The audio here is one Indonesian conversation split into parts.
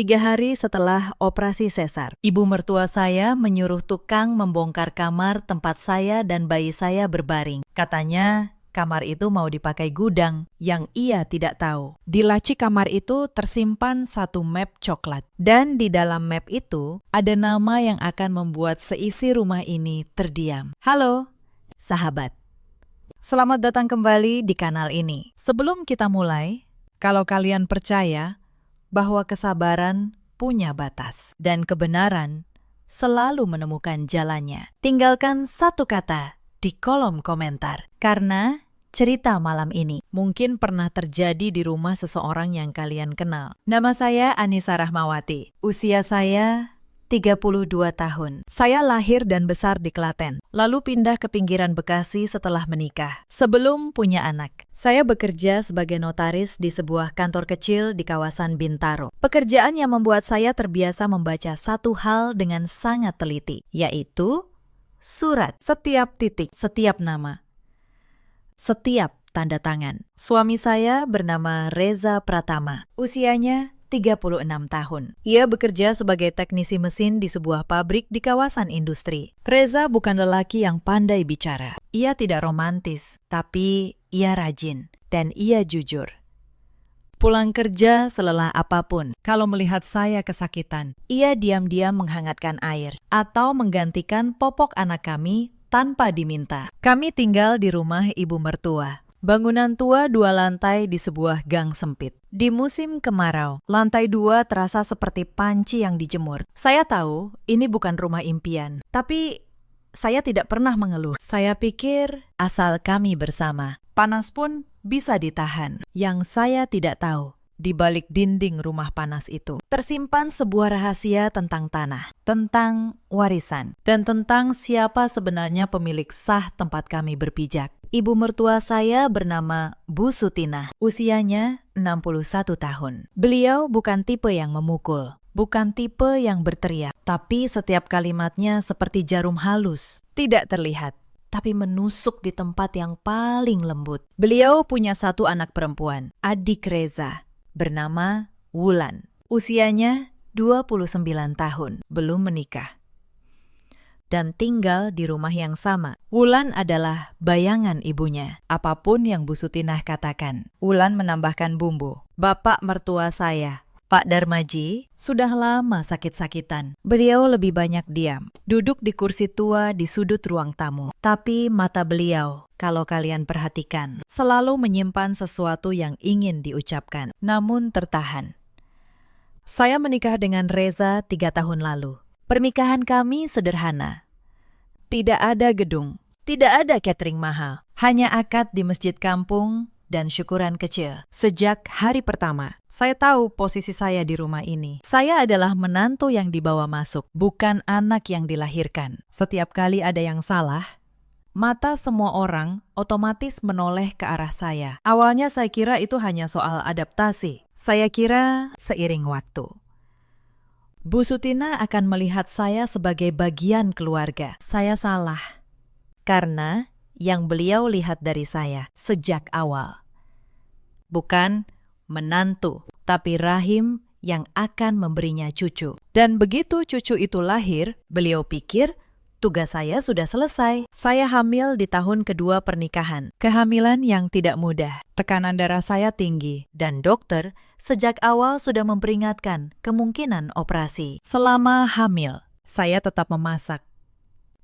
3 hari setelah operasi sesar, ibu mertua saya menyuruh tukang membongkar kamar tempat saya dan bayi saya berbaring. Katanya, kamar itu mau dipakai gudang, yang ia tidak tahu. Di laci kamar itu tersimpan satu map coklat. Dan di dalam map itu, ada nama yang akan membuat seisi rumah ini terdiam. Halo, sahabat. Selamat datang kembali di kanal ini. Sebelum kita mulai, kalau kalian percaya bahwa kesabaran punya batas dan kebenaran selalu menemukan jalannya, tinggalkan satu kata di kolom komentar. Karena cerita malam ini mungkin pernah terjadi di rumah seseorang yang kalian kenal. Nama saya Anissa Rahmawati. Usia saya 32 tahun. Saya lahir dan besar di Klaten, lalu pindah ke pinggiran Bekasi setelah menikah. Sebelum punya anak, saya bekerja sebagai notaris di sebuah kantor kecil di kawasan Bintaro. Pekerjaan yang membuat saya terbiasa membaca satu hal dengan sangat teliti, yaitu surat, setiap titik, setiap nama, setiap tanda tangan. Suami saya bernama Reza Pratama. Usianya 36 tahun. Ia bekerja sebagai teknisi mesin di sebuah pabrik di kawasan industri. Reza bukan lelaki yang pandai bicara. Ia tidak romantis, tapi ia rajin dan ia jujur. Pulang kerja selelah apapun, kalau melihat saya kesakitan, ia diam-diam menghangatkan air atau menggantikan popok anak kami tanpa diminta. Kami tinggal di rumah ibu mertua. Bangunan tua 2 lantai di sebuah gang sempit. Di musim kemarau, lantai 2 terasa seperti panci yang dijemur. Saya tahu ini bukan rumah impian, tapi saya tidak pernah mengeluh. Saya pikir asal kami bersama, panas pun bisa ditahan. Yang saya tidak tahu, di balik dinding rumah panas itu tersimpan sebuah rahasia tentang tanah, tentang warisan, dan tentang siapa sebenarnya pemilik sah tempat kami berpijak. Ibu mertua saya bernama Bu Sutinah, usianya 61 tahun. Beliau bukan tipe yang memukul, bukan tipe yang berteriak, tapi setiap kalimatnya seperti jarum halus, tidak terlihat, tapi menusuk di tempat yang paling lembut. Beliau punya satu anak perempuan, adik Reza, bernama Wulan. Usianya 29 tahun, belum menikah, dan tinggal di rumah yang sama. Wulan adalah bayangan ibunya. Apapun yang Bu Sutinah katakan, Wulan menambahkan bumbu. Bapak mertua saya, Pak Darmaji, sudah lama sakit-sakitan. Beliau lebih banyak diam, duduk di kursi tua di sudut ruang tamu. Tapi mata beliau, kalau kalian perhatikan, selalu menyimpan sesuatu yang ingin diucapkan, namun tertahan. Saya menikah dengan Reza 3 tahun lalu. Pernikahan kami sederhana. Tidak ada gedung, tidak ada catering mahal, hanya akad di masjid kampung dan syukuran kecil. Sejak hari pertama, saya tahu posisi saya di rumah ini. Saya adalah menantu yang dibawa masuk, bukan anak yang dilahirkan. Setiap kali ada yang salah, mata semua orang otomatis menoleh ke arah saya. Awalnya saya kira itu hanya soal adaptasi. Saya kira seiring waktu, Bu Sutinah akan melihat saya sebagai bagian keluarga. Saya salah, karena yang beliau lihat dari saya sejak awal bukan menantu, tapi rahim yang akan memberinya cucu. Dan begitu cucu itu lahir, beliau pikir tugas saya sudah selesai. Saya hamil di tahun kedua pernikahan. Kehamilan yang tidak mudah. Tekanan darah saya tinggi, dan dokter sejak awal sudah memperingatkan kemungkinan operasi. Selama hamil, saya tetap memasak,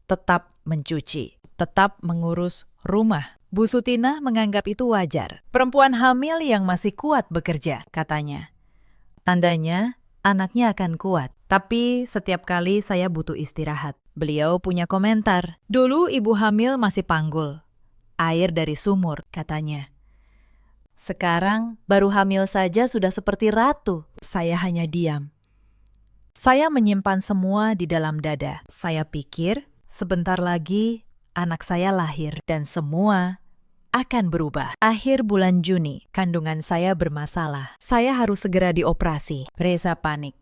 tetap mencuci, tetap mengurus rumah. Bu Sutinah menganggap itu wajar. Perempuan hamil yang masih kuat bekerja, katanya. Tandanya, anaknya akan kuat. Tapi setiap kali saya butuh istirahat. Beliau punya komentar. Dulu ibu hamil masih panggul. Air dari sumur, katanya. Sekarang baru hamil saja sudah seperti ratu. Saya hanya diam. Saya menyimpan semua di dalam dada. Saya pikir sebentar lagi anak saya lahir dan semua akan berubah. Akhir bulan Juni, kandungan saya bermasalah. Saya harus segera dioperasi. Reza panik.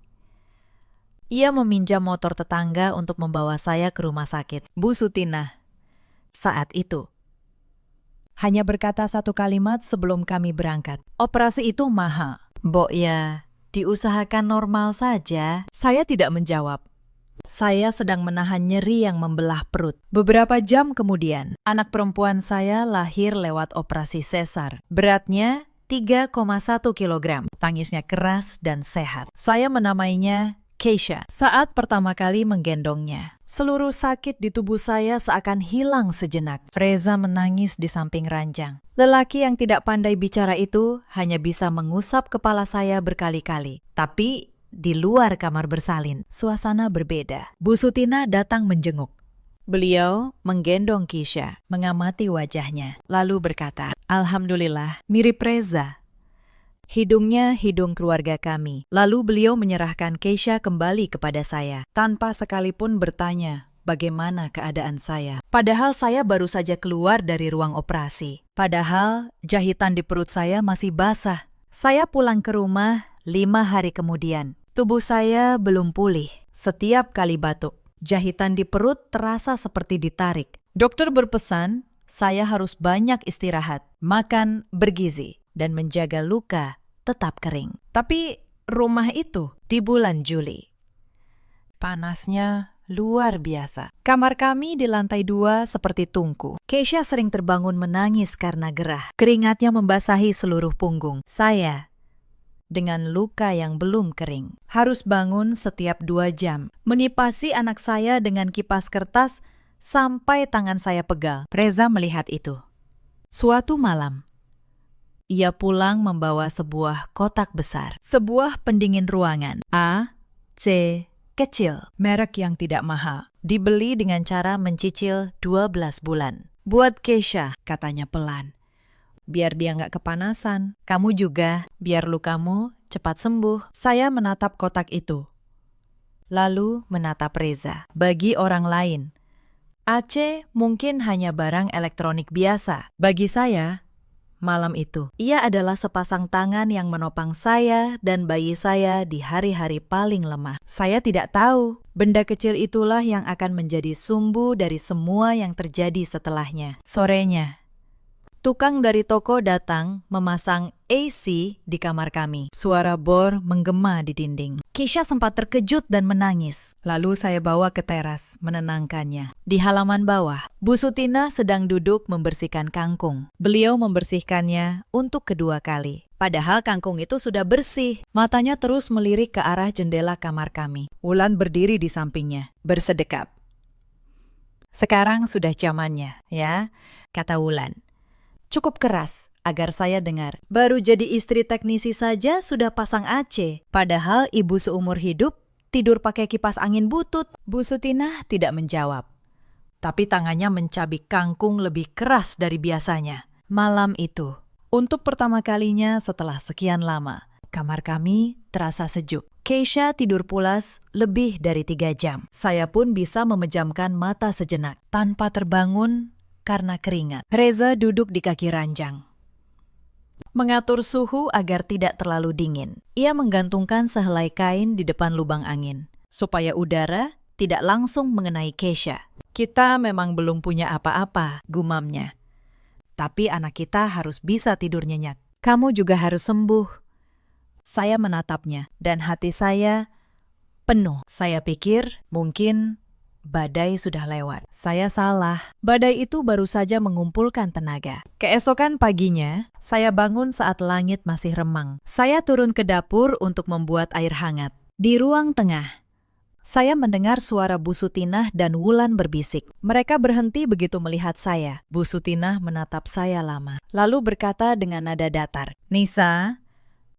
Ia meminjam motor tetangga untuk membawa saya ke rumah sakit. Bu Sutinah saat itu hanya berkata satu kalimat sebelum kami berangkat. Operasi itu mahal. Mbok ya, Diusahakan normal saja. Saya tidak menjawab. Saya sedang menahan nyeri yang membelah perut. Beberapa jam kemudian, anak perempuan saya lahir lewat operasi sesar. Beratnya 3,1 kilogram. Tangisnya keras dan sehat. Saya menamainya Keisha saat pertama kali menggendongnya. Seluruh sakit di tubuh saya seakan hilang sejenak. Freza menangis di samping ranjang. Lelaki yang tidak pandai bicara itu hanya bisa mengusap kepala saya berkali-kali. Tapi di luar kamar bersalin, suasana berbeda. Bu Sutina datang menjenguk. Beliau menggendong Keisha, mengamati wajahnya, lalu berkata, "Alhamdulillah, mirip Reza. Hidungnya hidung keluarga kami." Lalu beliau menyerahkan Keisha kembali kepada saya, tanpa sekalipun bertanya bagaimana keadaan saya. Padahal saya baru saja keluar dari ruang operasi. Padahal jahitan di perut saya masih basah. Saya pulang ke rumah 5 hari kemudian. Tubuh saya belum pulih. Setiap kali batuk, jahitan di perut terasa seperti ditarik. Dokter berpesan, saya harus banyak istirahat, makan bergizi, dan menjaga luka tetap kering. Tapi rumah itu di bulan Juli, panasnya luar biasa. Kamar kami di lantai 2 seperti tungku. Keisha sering terbangun menangis karena gerah. Keringatnya membasahi seluruh punggung. Saya dengan luka yang belum kering, harus bangun setiap 2 jam, menipasi anak saya dengan kipas kertas sampai tangan saya pegal. Reza melihat itu. Suatu malam, ia pulang membawa sebuah kotak besar, sebuah pendingin ruangan AC kecil, merek yang tidak mahal. Dibeli dengan cara mencicil 12 bulan. "Buat Keisha," katanya pelan. "Biar dia nggak kepanasan. Kamu juga, biar lukamu cepat sembuh." Saya menatap kotak itu, lalu menatap Reza. Bagi orang lain, AC mungkin hanya barang elektronik biasa. Bagi saya, malam itu, ia adalah sepasang tangan yang menopang saya dan bayi saya di hari-hari paling lemah. Saya tidak tahu, benda kecil itulah yang akan menjadi sumbu dari semua yang terjadi setelahnya. Sorenya, tukang dari toko datang memasang AC di kamar kami. Suara bor menggema di dinding. Keisha sempat terkejut dan menangis. Lalu saya bawa ke teras, menenangkannya. Di halaman bawah, Bu Sutina sedang duduk membersihkan kangkung. Beliau membersihkannya untuk kedua kali. Padahal kangkung itu sudah bersih. Matanya terus melirik ke arah jendela kamar kami. Wulan berdiri di sampingnya, bersedekap. "Sekarang sudah zamannya, ya," kata Wulan. Cukup keras agar saya dengar. "Baru jadi istri teknisi saja sudah pasang AC. Padahal ibu seumur hidup tidur pakai kipas angin butut." Bu Sutina tidak menjawab. Tapi tangannya mencabik kangkung lebih keras dari biasanya. Malam itu, untuk pertama kalinya setelah sekian lama, kamar kami terasa sejuk. Keisha tidur pulas lebih dari 3 jam. Saya pun bisa memejamkan mata sejenak tanpa terbangun karena keringat. Reza duduk di kaki ranjang, mengatur suhu agar tidak terlalu dingin. Ia menggantungkan sehelai kain di depan lubang angin, supaya udara tidak langsung mengenai Keisha. "Kita memang belum punya apa-apa," gumamnya. "Tapi anak kita harus bisa tidur nyenyak. Kamu juga harus sembuh." Saya menatapnya, dan hati saya penuh. Saya pikir mungkin badai sudah lewat. Saya salah. Badai itu baru saja mengumpulkan tenaga. Keesokan paginya, saya bangun saat langit masih remang. Saya turun ke dapur untuk membuat air hangat. Di ruang tengah, saya mendengar suara Bu Sutina dan Wulan berbisik. Mereka berhenti begitu melihat saya. Bu Sutina menatap saya lama, lalu berkata dengan nada datar, "Nisa,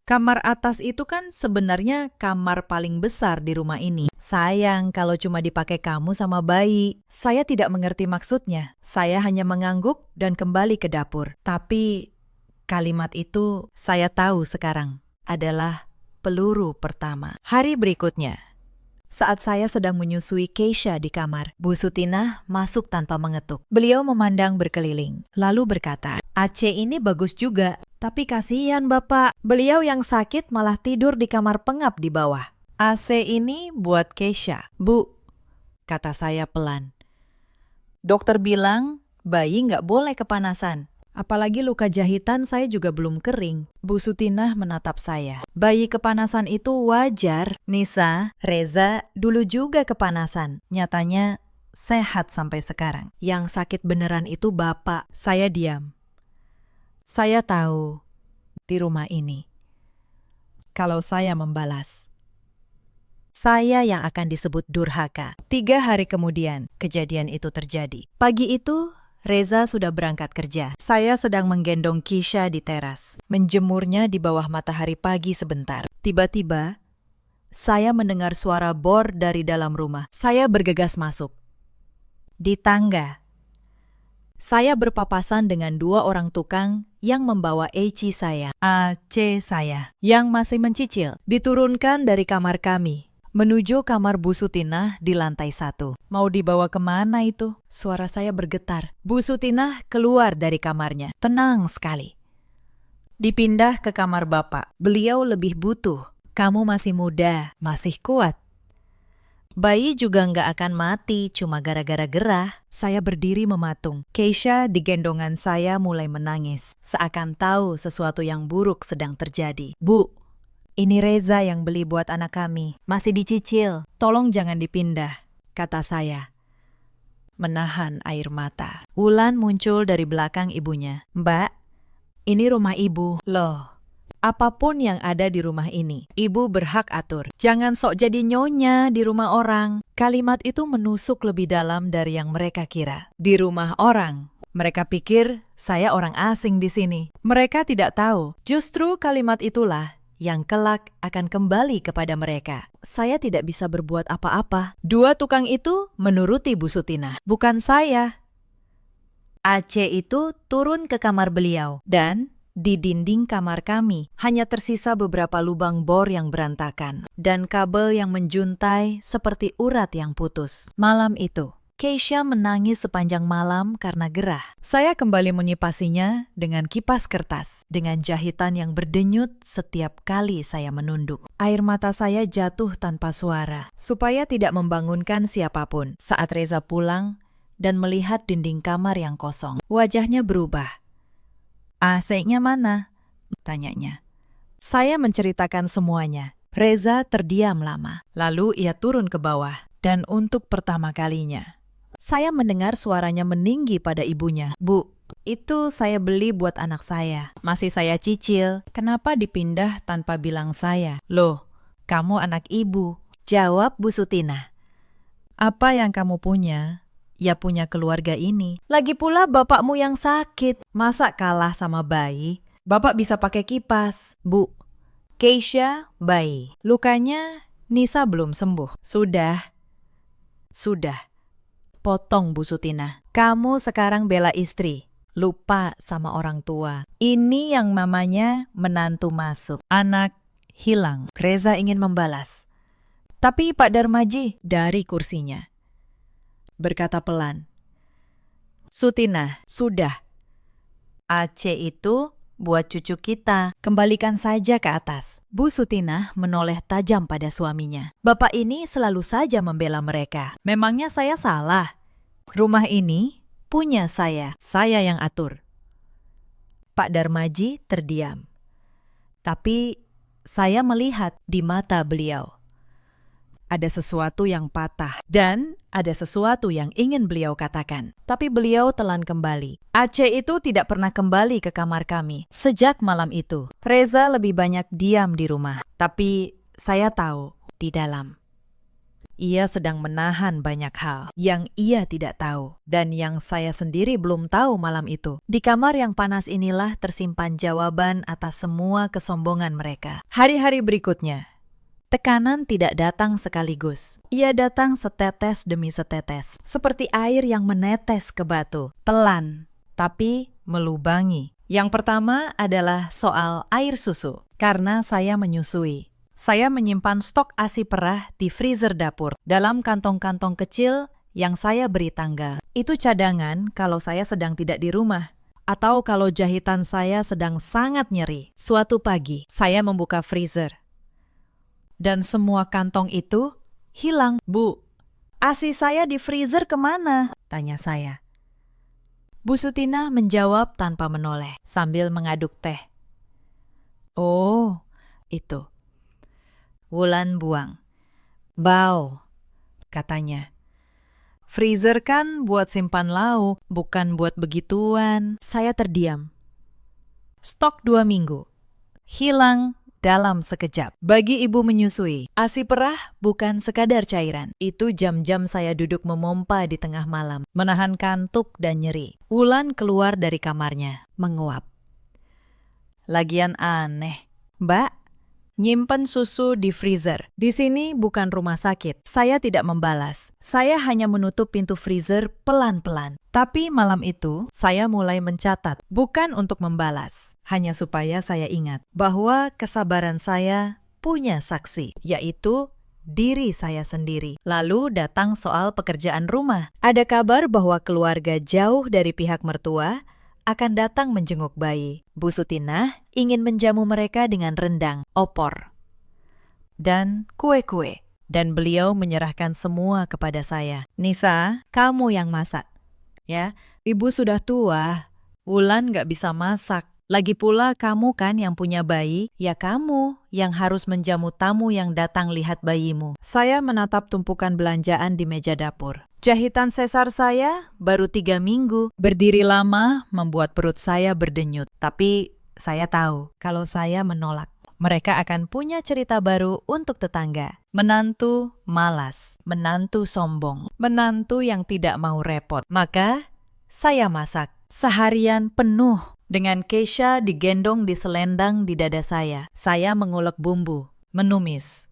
kamar atas itu kan sebenarnya kamar paling besar di rumah ini. Sayang kalau cuma dipakai kamu sama bayi." Saya tidak mengerti maksudnya. Saya hanya mengangguk dan kembali ke dapur. Tapi kalimat itu saya tahu sekarang adalah peluru pertama. Hari berikutnya, saat saya sedang menyusui Keisha di kamar, Bu Sutina masuk tanpa mengetuk. Beliau memandang berkeliling, lalu berkata, "AC ini bagus juga. Tapi kasihan Bapak, beliau yang sakit malah tidur di kamar pengap di bawah. AC ini buat Keisha." "Bu," kata saya pelan. "Dokter bilang bayi nggak boleh kepanasan." Apalagi luka jahitan saya juga belum kering. Bu Sutinah menatap saya. Bayi kepanasan itu wajar. Nisa, Reza dulu juga kepanasan. Nyatanya sehat sampai sekarang. Yang sakit beneran itu Bapak. Saya diam. Saya tahu di rumah ini. Kalau saya membalas, saya yang akan disebut durhaka. 3 hari kemudian, kejadian itu terjadi. Pagi itu, Reza sudah berangkat kerja. Saya sedang menggendong Kisha di teras, menjemurnya di bawah matahari pagi sebentar. Tiba-tiba, saya mendengar suara bor dari dalam rumah. Saya bergegas masuk. Di tangga, saya berpapasan dengan 2 orang tukang yang membawa AC saya, yang masih mencicil, diturunkan dari kamar kami menuju kamar Bu Sutinah di lantai 1. Mau dibawa kemana itu? Suara saya bergetar. Bu Sutinah keluar dari kamarnya. Tenang sekali. Dipindah ke kamar Bapak. Beliau lebih butuh. Kamu masih muda, masih kuat. Bayi juga nggak akan mati cuma gara-gara gerah. Saya berdiri mematung. Keisha di gendongan saya mulai menangis. Seakan tahu sesuatu yang buruk sedang terjadi. Bu, ini Reza yang beli buat anak kami. Masih dicicil. Tolong jangan dipindah, kata saya. Menahan air mata. Wulan muncul dari belakang ibunya. Mbak, ini rumah ibu. Loh, apapun yang ada di rumah ini, ibu berhak atur. Jangan sok jadi nyonya di rumah orang. Kalimat itu menusuk lebih dalam dari yang mereka kira. Di rumah orang. Mereka pikir saya orang asing di sini. Mereka tidak tahu, justru kalimat itulah yang kelak akan kembali kepada mereka. Saya tidak bisa berbuat apa-apa. 2 tukang itu menuruti Bu Sutinah, bukan saya. Aceh itu turun ke kamar beliau dan di dinding kamar kami hanya tersisa beberapa lubang bor yang berantakan dan kabel yang menjuntai seperti urat yang putus. Malam itu, Keisha menangis sepanjang malam karena gerah. Saya kembali menyipasinya dengan kipas kertas, dengan jahitan yang berdenyut setiap kali saya menunduk. Air mata saya jatuh tanpa suara, supaya tidak membangunkan siapapun. Saat Reza pulang dan melihat dinding kamar yang kosong, wajahnya berubah. AC-nya mana? Tanyanya. Saya menceritakan semuanya. Reza terdiam lama, lalu ia turun ke bawah. Dan untuk pertama kalinya, saya mendengar suaranya meninggi pada ibunya. Bu, itu saya beli buat anak saya. Masih saya cicil. Kenapa dipindah tanpa bilang saya? Loh, kamu anak ibu. Jawab Bu Sutinah. Apa yang kamu punya? Ya punya keluarga ini. Lagi pula bapakmu yang sakit. Masa kalah sama bayi? Bapak bisa pakai kipas. Bu, Keisha bayi. Lukanya Nisa belum sembuh. Sudah. Potong Bu Sutinah. Kamu sekarang bela istri. Lupa sama orang tua. Ini yang mamanya menantu masuk. Anak hilang. Reza ingin membalas. Tapi Pak Darmaji dari kursinya berkata pelan. Sutinah, sudah. Aceh itu buat cucu kita. Kembalikan saja ke atas. Bu Sutinah menoleh tajam pada suaminya. Bapak ini selalu saja membela mereka. Memangnya saya salah? Rumah ini punya saya. Saya yang atur. Pak Darmaji terdiam. Tapi saya melihat di mata beliau. Ada sesuatu yang patah dan ada sesuatu yang ingin beliau katakan. Tapi beliau telan kembali. Aceh itu tidak pernah kembali ke kamar kami. Sejak malam itu, Reza lebih banyak diam di rumah. Tapi saya tahu di dalam. Ia sedang menahan banyak hal yang ia tidak tahu dan yang saya sendiri belum tahu malam itu. Di kamar yang panas inilah tersimpan jawaban atas semua kesombongan mereka. Hari-hari berikutnya, tekanan tidak datang sekaligus. Ia datang setetes demi setetes, seperti air yang menetes ke batu. Pelan, tapi melubangi. Yang pertama adalah soal air susu. Karena saya menyusui. Saya menyimpan stok ASI perah di freezer dapur dalam kantong-kantong kecil yang saya beri tanggal. Itu cadangan kalau saya sedang tidak di rumah atau kalau jahitan saya sedang sangat nyeri. Suatu pagi, saya membuka freezer. Dan semua kantong itu hilang. Bu, ASI saya di freezer kemana? Tanya saya. Bu Sutina menjawab tanpa menoleh, sambil mengaduk teh. Oh, itu. Wulan buang. Bau, katanya. Freezer kan buat simpan lauk, bukan buat begituan. Saya terdiam. Stok 2 minggu. Hilang dalam sekejap. Bagi ibu menyusui, ASI perah bukan sekadar cairan. Itu jam-jam saya duduk memompa di tengah malam, menahan kantuk dan nyeri. Wulan keluar dari kamarnya, menguap. Lagian aneh. Mbak, nyimpen susu di freezer. Di sini bukan rumah sakit. Saya tidak membalas. Saya hanya menutup pintu freezer pelan-pelan. Tapi malam itu, saya mulai mencatat. Bukan untuk membalas. Hanya supaya saya ingat bahwa kesabaran saya punya saksi, yaitu diri saya sendiri. Lalu datang soal pekerjaan rumah. Ada kabar bahwa keluarga jauh dari pihak mertua akan datang menjenguk bayi. Bu Sutina ingin menjamu mereka dengan rendang, opor, dan kue-kue. Dan beliau menyerahkan semua kepada saya. Nisa, kamu yang masak. Ya, ibu sudah tua. Wulan gak bisa masak. Lagi pula kamu kan yang punya bayi, ya kamu yang harus menjamu tamu yang datang lihat bayimu. Saya menatap tumpukan belanjaan di meja dapur. Jahitan sesar saya baru 3 minggu. Berdiri lama membuat perut saya berdenyut. Tapi saya tahu kalau saya menolak, mereka akan punya cerita baru untuk tetangga. Menantu malas, menantu sombong, menantu yang tidak mau repot. Maka saya masak seharian penuh. Dengan Keisha digendong di selendang di dada saya. Saya mengulek bumbu, menumis.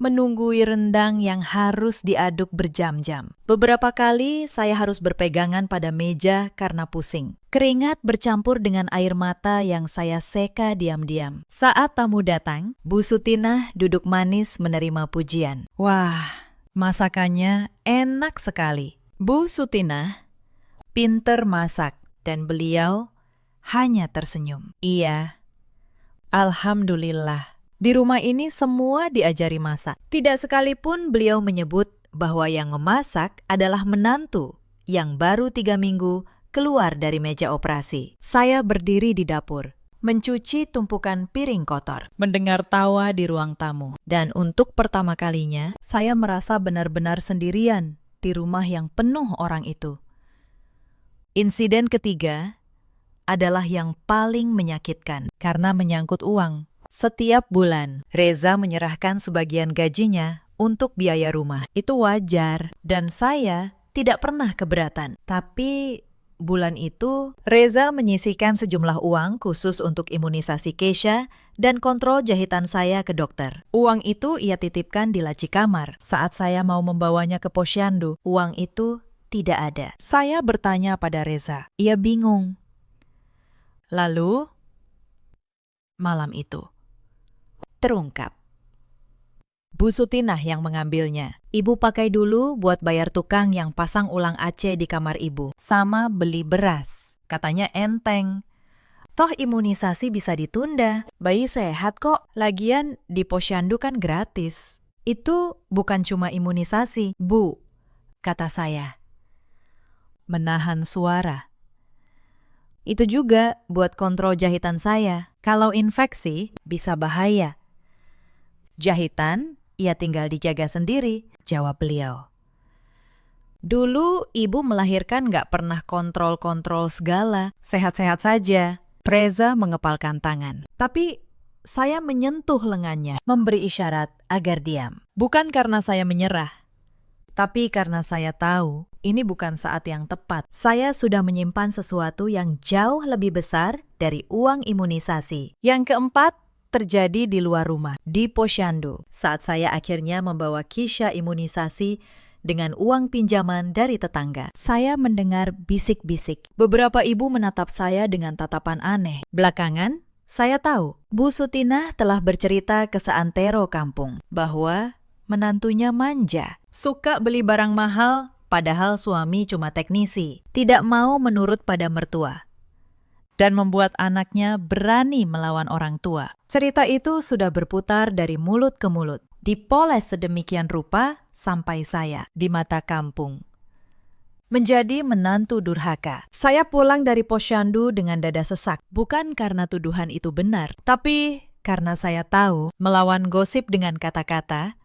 Menunggui rendang yang harus diaduk berjam-jam. Beberapa kali saya harus berpegangan pada meja karena pusing. Keringat bercampur dengan air mata yang saya seka diam-diam. Saat tamu datang, Bu Sutina duduk manis menerima pujian. Wah, masakannya enak sekali. Bu Sutina pinter masak. Dan beliau hanya tersenyum. Iya, alhamdulillah. Di rumah ini semua diajari masak. Tidak sekalipun beliau menyebut bahwa yang memasak adalah menantu yang baru 3 minggu keluar dari meja operasi. Saya berdiri di dapur, mencuci tumpukan piring kotor, mendengar tawa di ruang tamu. Dan untuk pertama kalinya, saya merasa benar-benar sendirian di rumah yang penuh orang itu. Insiden ketiga adalah yang paling menyakitkan karena menyangkut uang. Setiap bulan, Reza menyerahkan sebagian gajinya untuk biaya rumah. Itu wajar dan saya tidak pernah keberatan. Tapi bulan itu, Reza menyisihkan sejumlah uang khusus untuk imunisasi Keisha dan kontrol jahitan saya ke dokter. Uang itu ia titipkan di laci kamar. Saat saya mau membawanya ke posyandu, uang itu tidak ada. Saya bertanya pada Reza. Ia bingung. Lalu, malam itu terungkap. Bu Sutinah yang mengambilnya. Ibu pakai dulu buat bayar tukang yang pasang ulang AC di kamar ibu. Sama beli beras. Katanya enteng. Toh imunisasi bisa ditunda. Bayi sehat kok. Lagian di posyandu kan gratis. Itu bukan cuma imunisasi, Bu, kata saya. Menahan suara. Itu juga buat kontrol jahitan saya. Kalau infeksi, bisa bahaya. Jahitan, ia tinggal dijaga sendiri, jawab beliau. Dulu ibu melahirkan gak pernah kontrol-kontrol segala, sehat-sehat saja. Reza mengepalkan tangan. Tapi saya menyentuh lengannya, memberi isyarat agar diam. Bukan karena saya menyerah, tapi karena saya tahu ini bukan saat yang tepat. Saya sudah menyimpan sesuatu yang jauh lebih besar dari uang imunisasi. Yang keempat, terjadi di luar rumah, di posyandu. Saat saya akhirnya membawa Keisha imunisasi dengan uang pinjaman dari tetangga. Saya mendengar bisik-bisik. Beberapa ibu menatap saya dengan tatapan aneh. Belakangan, saya tahu Bu Sutinah telah bercerita ke seantero kampung bahwa menantunya manja, suka beli barang mahal, padahal suami cuma teknisi, tidak mau menurut pada mertua, dan membuat anaknya berani melawan orang tua. Cerita itu sudah berputar dari mulut ke mulut, dipoles sedemikian rupa sampai saya di mata kampung. menjadi menantu durhaka. Saya pulang dari posyandu dengan dada sesak, bukan karena tuduhan itu benar, tapi karena saya tahu melawan gosip dengan kata-kata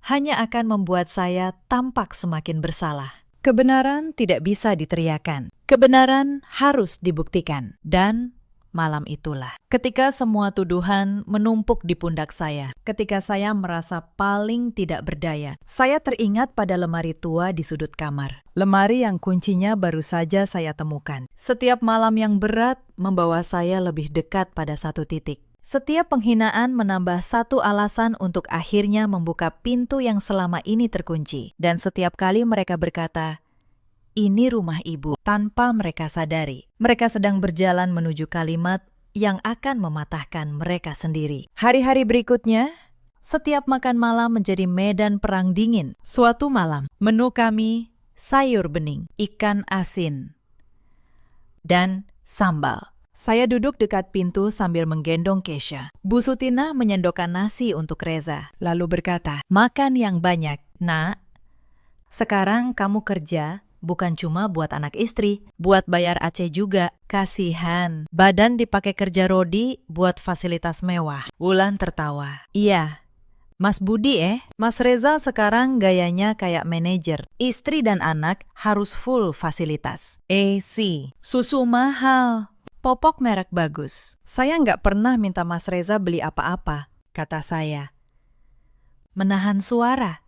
hanya akan membuat saya tampak semakin bersalah. Kebenaran tidak bisa diteriakan. Kebenaran harus dibuktikan. Dan malam itulah, ketika semua tuduhan menumpuk di pundak saya, ketika saya merasa paling tidak berdaya, saya teringat pada lemari tua di sudut kamar. Lemari yang kuncinya baru saja saya temukan. Setiap malam yang berat membawa saya lebih dekat pada satu titik. Setiap penghinaan menambah satu alasan untuk akhirnya membuka pintu yang selama ini terkunci. Dan setiap kali mereka berkata, "Ini rumah ibu," tanpa mereka sadari, mereka sedang berjalan menuju kalimat yang akan mematahkan mereka sendiri. Hari-hari berikutnya, setiap makan malam menjadi medan perang dingin. Suatu malam, menu kami sayur bening, ikan asin, dan sambal. Saya duduk dekat pintu sambil menggendong Kesha. Bu Sutina menyendokkan nasi untuk Reza, lalu berkata, "Makan yang banyak, Nak. Sekarang kamu kerja, bukan cuma buat anak istri, buat bayar Aceh juga. Kasihan, badan dipakai kerja Rodi buat fasilitas mewah." Wulan tertawa. "Iya, Mas Budi Mas Reza sekarang gayanya kayak manajer. Istri dan anak harus full fasilitas. AC, susu mahal, popok merek bagus. Saya nggak pernah minta Mas Reza beli apa-apa," kata saya. Menahan suara.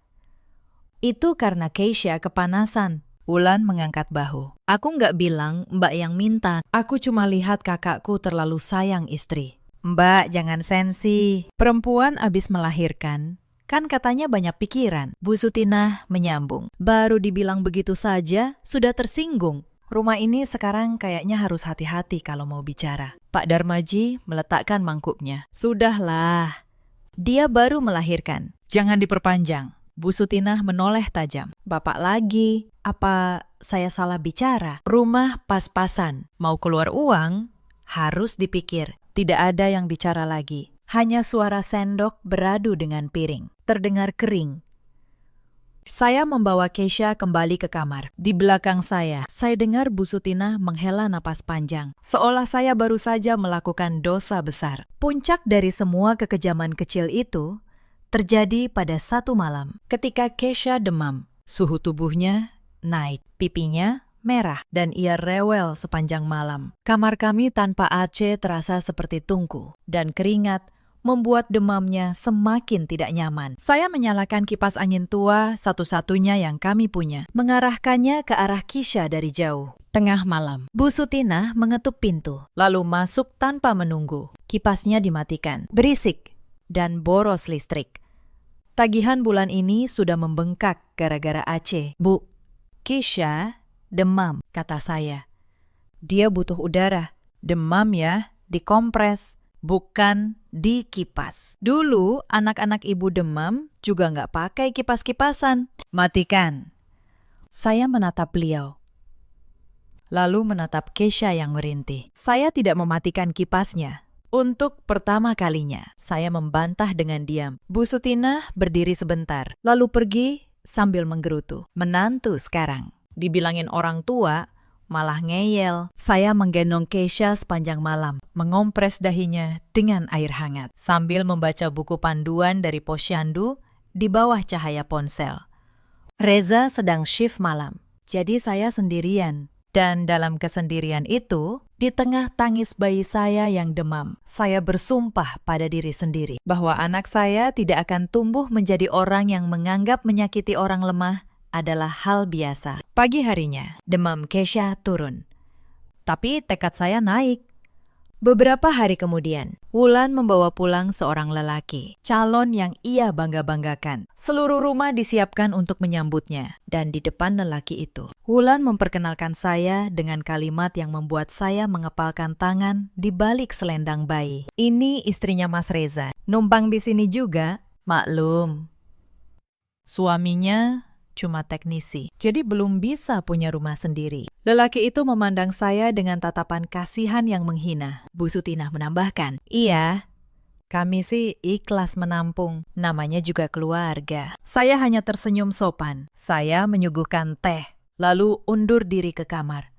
"Itu karena Keisha kepanasan." Wulan mengangkat bahu. "Aku nggak bilang Mbak yang minta. Aku cuma lihat kakakku terlalu sayang istri." "Mbak, jangan sensi. Perempuan abis melahirkan, kan katanya banyak pikiran." Bu Sutina menyambung. "Baru dibilang begitu saja, sudah tersinggung. Rumah ini sekarang kayaknya harus hati-hati kalau mau bicara." Pak Darmaji meletakkan mangkuknya. "Sudahlah. Dia baru melahirkan. Jangan diperpanjang." Bu Sutinah menoleh tajam. "Bapak lagi. Apa saya salah bicara? Rumah pas-pasan. Mau keluar uang, harus dipikir." Tidak ada yang bicara lagi. Hanya suara sendok beradu dengan piring. Terdengar kering. Saya membawa Kesha kembali ke kamar. Di belakang saya dengar Bu Sutina menghela napas panjang. Seolah saya baru saja melakukan dosa besar. Puncak dari semua kekejaman kecil itu terjadi pada satu malam. Ketika Kesha demam, suhu tubuhnya naik, pipinya merah, dan ia rewel sepanjang malam. Kamar kami tanpa Aceh terasa seperti tungku, dan keringat membuat demamnya semakin tidak nyaman. Saya menyalakan kipas angin tua satu-satunya yang kami punya, mengarahkannya ke arah Kesha dari jauh. Tengah malam, Bu Sutina mengetuk pintu, lalu masuk tanpa menunggu. Kipasnya dimatikan, berisik, dan boros listrik. Tagihan bulan ini sudah membengkak gara-gara Aceh. "Bu, Kesha demam," kata saya. "Dia butuh udara." "Demam ya, dikompres, bukan dikipas. Dulu anak-anak ibu demam juga nggak pakai kipas-kipasan." "Matikan." Saya menatap beliau, lalu menatap Kesha yang merintih. Saya tidak mematikan kipasnya. Untuk pertama kalinya, saya membantah dengan diam. Bu Sutina berdiri sebentar, lalu pergi sambil menggerutu. "Menantu sekarang. Dibilangin orang tua, malah ngeyel." Saya menggendong Kesha sepanjang malam, mengompres dahinya dengan air hangat, sambil membaca buku panduan dari posyandu di bawah cahaya ponsel. Reza sedang shift malam, jadi saya sendirian. Dan dalam kesendirian itu, di tengah tangis bayi saya yang demam, saya bersumpah pada diri sendiri bahwa anak saya tidak akan tumbuh menjadi orang yang menganggap menyakiti orang lemah adalah hal biasa. Pagi harinya, demam Kesha turun. Tapi tekad saya naik. Beberapa hari kemudian, Wulan membawa pulang seorang lelaki, calon yang ia bangga-banggakan. Seluruh rumah disiapkan untuk menyambutnya, dan di depan lelaki itu, Wulan memperkenalkan saya dengan kalimat yang membuat saya mengepalkan tangan di balik selendang bayi. "Ini istrinya Mas Reza. Numpang di sini juga." Maklum, suaminya cuma teknisi, jadi belum bisa punya rumah sendiri. Lelaki itu memandang saya dengan tatapan kasihan yang menghina. Bu Sutinah menambahkan, "Iya, kami sih ikhlas menampung, namanya juga keluarga." Saya hanya tersenyum sopan. Saya menyuguhkan teh, lalu undur diri ke kamar.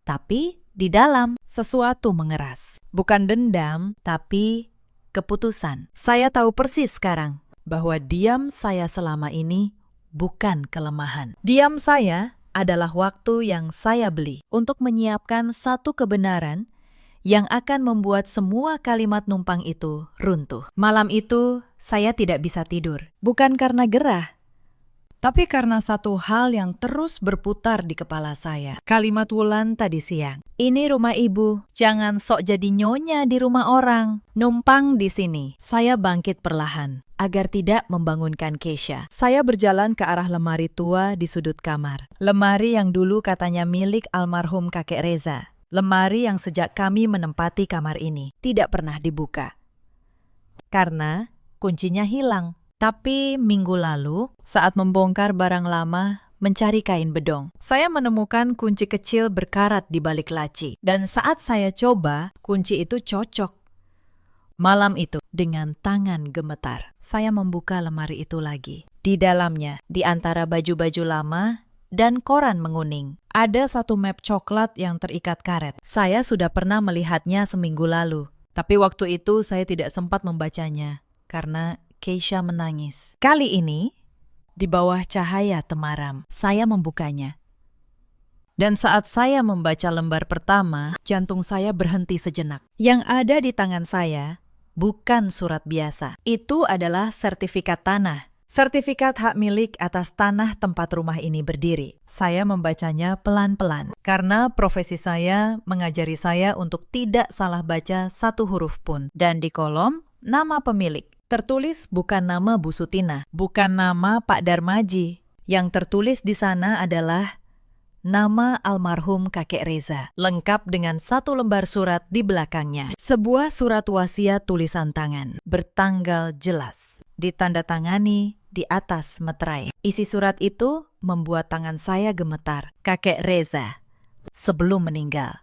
Tapi di dalam sesuatu mengeras. Bukan dendam, tapi keputusan. Saya tahu persis sekarang bahwa diam saya selama ini bukan kelemahan. Diam saya adalah waktu yang saya beli untuk menyiapkan satu kebenaran yang akan membuat semua kalimat numpang itu runtuh. Malam itu saya tidak bisa tidur, bukan karena gerah, tapi karena satu hal yang terus berputar di kepala saya. Kalimat Wulan tadi siang. Ini rumah ibu, jangan sok jadi nyonya di rumah orang. Numpang di sini. Saya bangkit perlahan, agar tidak membangunkan Keisha. Saya berjalan ke arah lemari tua di sudut kamar. Lemari yang dulu katanya milik almarhum kakek Reza. Lemari yang sejak kami menempati kamar ini tidak pernah dibuka. Karena kuncinya hilang. Tapi minggu lalu, saat membongkar barang lama, mencari kain bedong, saya menemukan kunci kecil berkarat di balik laci. Dan saat saya coba, kunci itu cocok. Malam itu, dengan tangan gemetar, saya membuka lemari itu lagi. Di dalamnya, di antara baju-baju lama dan koran menguning, ada satu map coklat yang terikat karet. Saya sudah pernah melihatnya seminggu lalu, tapi waktu itu saya tidak sempat membacanya, karena Keisha menangis. Kali ini, di bawah cahaya temaram, saya membukanya. Dan saat saya membaca lembar pertama, jantung saya berhenti sejenak. Yang ada di tangan saya bukan surat biasa. Itu adalah sertifikat tanah. Sertifikat hak milik atas tanah tempat rumah ini berdiri. Saya membacanya pelan-pelan, karena profesi saya mengajari saya untuk tidak salah baca satu huruf pun. Dan di kolom, nama pemilik. Tertulis bukan nama Bu Sutina, bukan nama Pak Darmaji. Yang tertulis di sana adalah nama almarhum kakek Reza, lengkap dengan satu lembar surat di belakangnya. Sebuah surat wasiat tulisan tangan, bertanggal jelas, ditandatangani di atas meterai. Isi surat itu membuat tangan saya gemetar. Kakek Reza, sebelum meninggal,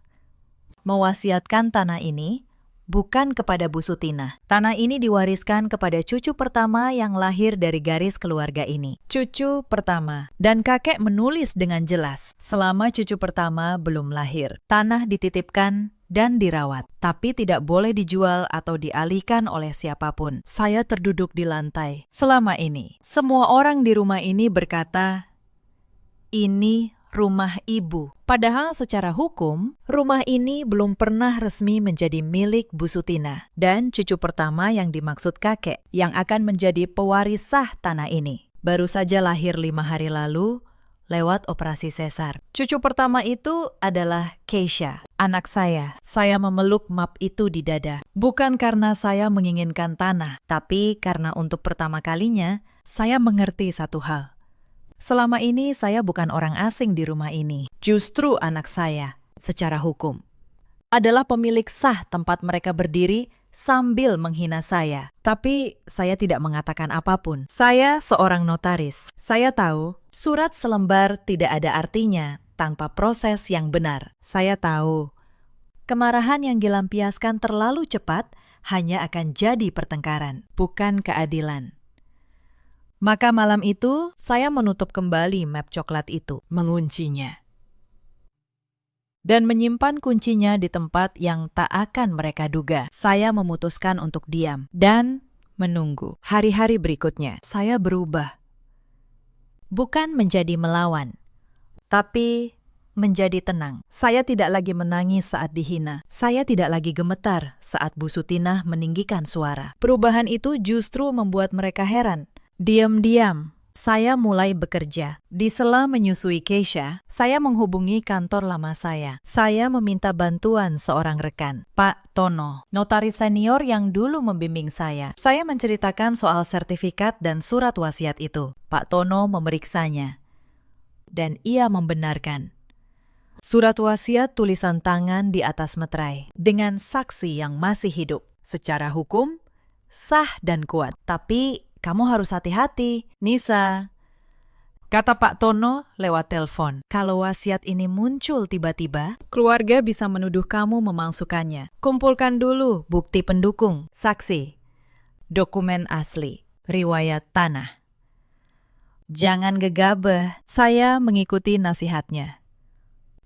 mewasiatkan tanah ini bukan kepada Bu Sutina. Tanah ini diwariskan kepada cucu pertama yang lahir dari garis keluarga ini. Cucu pertama. Dan kakek menulis dengan jelas, selama cucu pertama belum lahir, tanah dititipkan dan dirawat, tapi tidak boleh dijual atau dialihkan oleh siapapun. Saya terduduk di lantai. Selama ini, semua orang di rumah ini berkata, ini rumah ibu. Padahal secara hukum, rumah ini belum pernah resmi menjadi milik Bu Sutina dan cucu pertama yang dimaksud kakek yang akan menjadi pewaris sah tanah ini. Baru saja lahir 5 hari lalu lewat operasi sesar. Cucu pertama itu adalah Keisha, anak saya. Saya memeluk map itu di dada. Bukan karena saya menginginkan tanah, tapi karena untuk pertama kalinya saya mengerti satu hal. Selama ini saya bukan orang asing di rumah ini. Justru anak saya, secara hukum, adalah pemilik sah tempat mereka berdiri sambil menghina saya. Tapi saya tidak mengatakan apapun. Saya seorang notaris. Saya tahu surat selembar tidak ada artinya tanpa proses yang benar. Saya tahu kemarahan yang dilampiaskan terlalu cepat hanya akan jadi pertengkaran, bukan keadilan. Maka malam itu, saya menutup kembali map coklat itu, menguncinya, dan menyimpan kuncinya di tempat yang tak akan mereka duga. Saya memutuskan untuk diam dan menunggu. Hari-hari berikutnya, saya berubah. Bukan menjadi melawan, tapi menjadi tenang. Saya tidak lagi menangis saat dihina. Saya tidak lagi gemetar saat Bu Sutinah meninggikan suara. Perubahan itu justru membuat mereka heran. Diam-diam, saya mulai bekerja. Di sela menyusui Keisha, saya menghubungi kantor lama saya. Saya meminta bantuan seorang rekan, Pak Tono, notaris senior yang dulu membimbing saya. Saya menceritakan soal sertifikat dan surat wasiat itu. Pak Tono memeriksanya, dan ia membenarkan. Surat wasiat tulisan tangan di atas meterai, dengan saksi yang masih hidup. Secara hukum, sah dan kuat. Tapi kamu harus hati-hati, Nisa, kata Pak Tono lewat telepon. Kalau wasiat ini muncul tiba-tiba, keluarga bisa menuduh kamu memalsukannya. Kumpulkan dulu bukti pendukung, saksi, dokumen asli, riwayat tanah. Jangan gegabah. Saya mengikuti nasihatnya.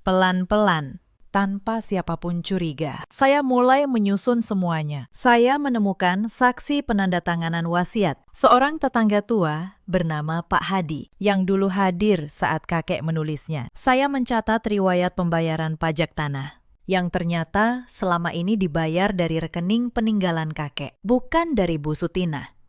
Pelan-pelan, tanpa siapapun curiga. Saya mulai menyusun semuanya. Saya menemukan saksi penandatanganan wasiat, seorang tetangga tua bernama Pak Hadi, yang dulu hadir saat kakek menulisnya. Saya mencatat riwayat pembayaran pajak tanah, yang ternyata selama ini dibayar dari rekening peninggalan kakek, bukan dari Bu Sutina.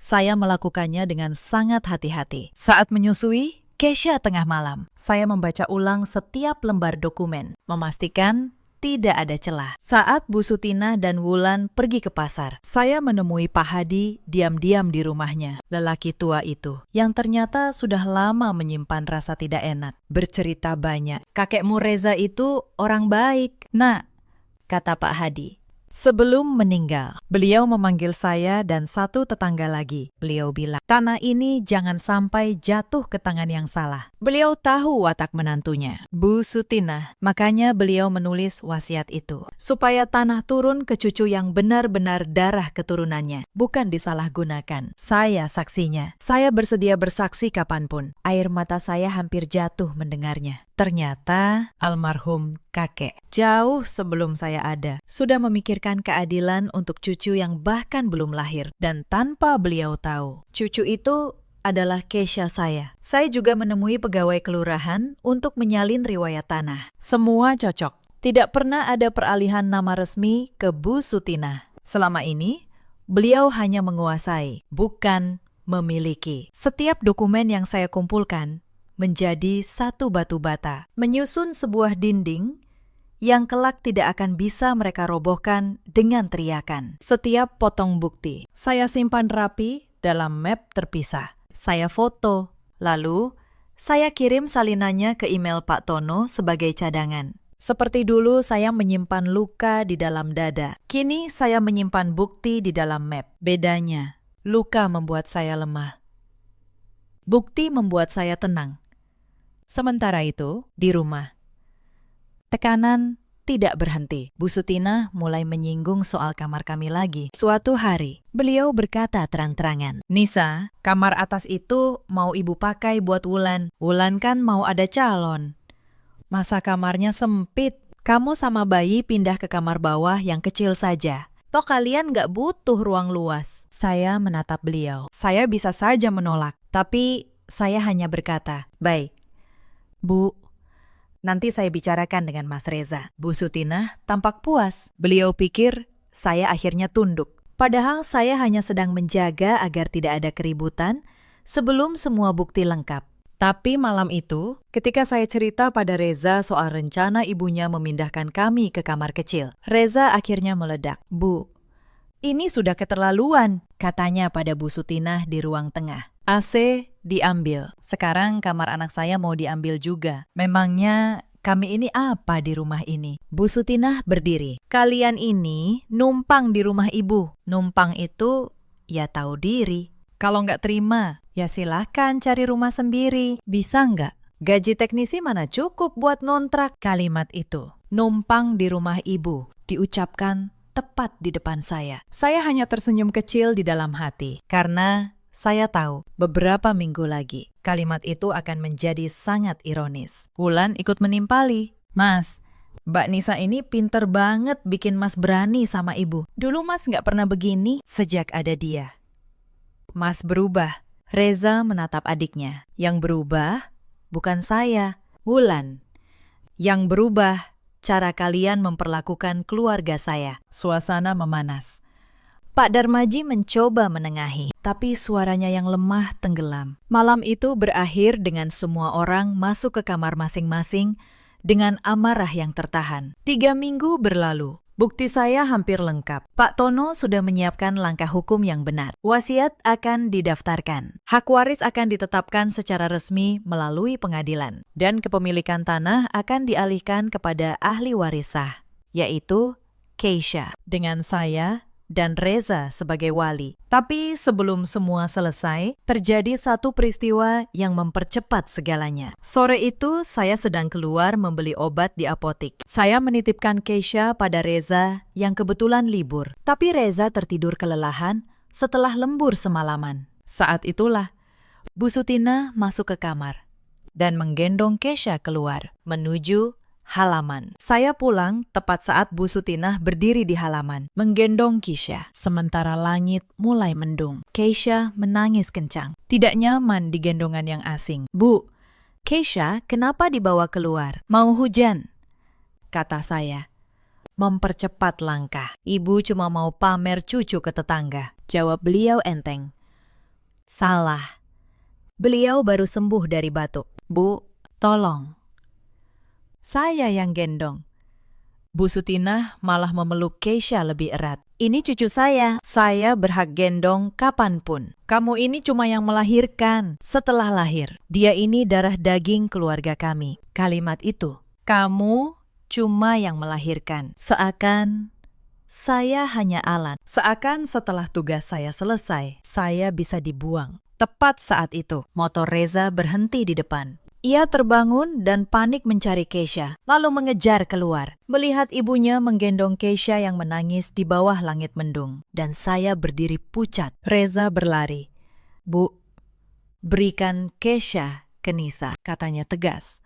Saya melakukannya dengan sangat hati-hati. Saat menyusui, Kesha tengah malam, saya membaca ulang setiap lembar dokumen, memastikan tidak ada celah. Saat Bu Sutina dan Wulan pergi ke pasar, saya menemui Pak Hadi diam-diam di rumahnya. Lelaki tua itu, yang ternyata sudah lama menyimpan rasa tidak enak, bercerita banyak. Kakekmu Reza itu orang baik. Nah, kata Pak Hadi. Sebelum meninggal, beliau memanggil saya dan satu tetangga lagi. Beliau bilang, tanah ini jangan sampai jatuh ke tangan yang salah. Beliau tahu watak menantunya, Bu Sutina. Makanya beliau menulis wasiat itu, supaya tanah turun ke cucu yang benar-benar darah keturunannya, bukan disalahgunakan. Saya saksinya. Saya bersedia bersaksi kapanpun. Air mata saya hampir jatuh mendengarnya. Ternyata almarhum kakek, jauh sebelum saya ada, sudah memikirkan keadilan untuk cucu yang bahkan belum lahir. Dan tanpa beliau tahu, cucu itu adalah Kesha saya. Saya juga menemui pegawai kelurahan untuk menyalin riwayat tanah. Semua cocok. Tidak pernah ada peralihan nama resmi ke Bu Sutina. Selama ini, beliau hanya menguasai, bukan memiliki. Setiap dokumen yang saya kumpulkan menjadi satu batu bata, menyusun sebuah dinding yang kelak tidak akan bisa mereka robohkan dengan teriakan. Setiap potong bukti, saya simpan rapi dalam map terpisah. Saya foto, lalu saya kirim salinannya ke email Pak Tono sebagai cadangan. Seperti dulu saya menyimpan luka di dalam dada. Kini saya menyimpan bukti di dalam map. Bedanya, luka membuat saya lemah. Bukti membuat saya tenang. Sementara itu, di rumah, tekanan tidak berhenti. Bu Sutina mulai menyinggung soal kamar kami lagi. Suatu hari, beliau berkata terang-terangan, "Nisa, kamar atas itu mau ibu pakai buat Wulan. Wulan kan mau ada calon. Masa kamarnya sempit? Kamu sama bayi pindah ke kamar bawah yang kecil saja. Toh kalian nggak butuh ruang luas." Saya menatap beliau. Saya bisa saja menolak, tapi saya hanya berkata, "Baik, Bu, nanti saya bicarakan dengan Mas Reza." Bu Sutina tampak puas. Beliau pikir saya akhirnya tunduk. Padahal saya hanya sedang menjaga agar tidak ada keributan sebelum semua bukti lengkap. Tapi malam itu, ketika saya cerita pada Reza soal rencana ibunya memindahkan kami ke kamar kecil, Reza akhirnya meledak. "Bu, ini sudah keterlaluan," katanya pada Bu Sutina di ruang tengah. "AC diambil. Sekarang kamar anak saya mau diambil juga. Memangnya kami ini apa di rumah ini?" Bu Sutina berdiri. "Kalian ini numpang di rumah ibu. Numpang itu ya tahu diri. Kalau nggak terima, ya silahkan cari rumah sendiri. Bisa nggak? Gaji teknisi mana cukup buat ngontrak?" Kalimat itu, numpang di rumah ibu, diucapkan tepat di depan saya. Saya hanya tersenyum kecil di dalam hati, karena saya tahu beberapa minggu lagi kalimat itu akan menjadi sangat ironis. Wulan ikut menimpali. "Mas, Mbak Nisa ini pinter banget bikin Mas berani sama ibu. Dulu Mas nggak pernah begini sejak ada dia." Mas berubah. Reza menatap adiknya. Yang berubah bukan saya, Wulan. Yang berubah cara kalian memperlakukan keluarga saya. Suasana memanas. Pak Darmaji mencoba menengahi, tapi suaranya yang lemah tenggelam. Malam itu berakhir dengan semua orang masuk ke kamar masing-masing dengan amarah yang tertahan. 3 minggu berlalu. Bukti saya hampir lengkap. Pak Tono sudah menyiapkan langkah hukum yang benar. Wasiat akan didaftarkan. Hak waris akan ditetapkan secara resmi melalui pengadilan. Dan kepemilikan tanah akan dialihkan kepada ahli waris sah, yaitu Kesha, dengan saya dan Reza sebagai wali. Tapi sebelum semua selesai, terjadi satu peristiwa yang mempercepat segalanya. Sore itu, saya sedang keluar membeli obat di apotik. Saya menitipkan Kesha pada Reza yang kebetulan libur. Tapi Reza tertidur kelelahan setelah lembur semalaman. Saat itulah, Bu Sutinah masuk ke kamar dan menggendong Kesha keluar menuju halaman. Saya pulang tepat saat Bu Sutinah berdiri di halaman, menggendong Kesha. Sementara langit mulai mendung. Kesha menangis kencang. Tidak nyaman di gendongan yang asing. Bu, Kesha kenapa dibawa keluar? Mau hujan, kata saya. Mempercepat langkah. Ibu cuma mau pamer cucu ke tetangga. Jawab beliau enteng. Salah. Beliau baru sembuh dari batuk. Bu, tolong. Saya yang gendong. Bu Sutinah malah memeluk Kesha lebih erat. Ini cucu saya. Saya berhak gendong kapanpun. Kamu ini cuma yang melahirkan. Setelah lahir, dia ini darah daging keluarga kami. Kalimat itu, kamu cuma yang melahirkan. Seakan saya hanya alat. Seakan setelah tugas saya selesai, saya bisa dibuang. Tepat saat itu, motor Reza berhenti di depan. Ia terbangun dan panik mencari Kesha, lalu mengejar keluar. Melihat ibunya menggendong Kesha yang menangis di bawah langit mendung. Dan saya berdiri pucat. Reza berlari. Bu, berikan Kesha ke Nisa, katanya tegas.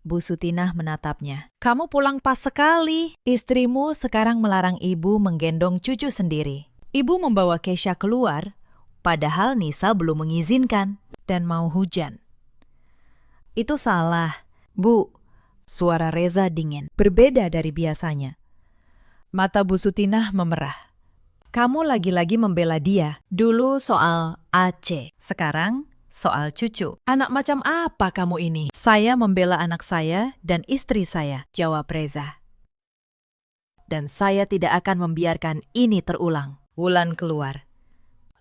Bu Sutinah menatapnya. Kamu pulang pas sekali. Istrimu sekarang melarang ibu menggendong cucu sendiri. Ibu membawa Kesha keluar, padahal Nisa belum mengizinkan dan mau hujan. Itu salah. Bu, suara Reza dingin, berbeda dari biasanya. Mata Bu Sutinah memerah. Kamu lagi-lagi membela dia. Dulu soal Aceh, sekarang soal cucu. Anak macam apa kamu ini? Saya membela anak saya dan istri saya, jawab Reza. Dan saya tidak akan membiarkan ini terulang. Wulan keluar.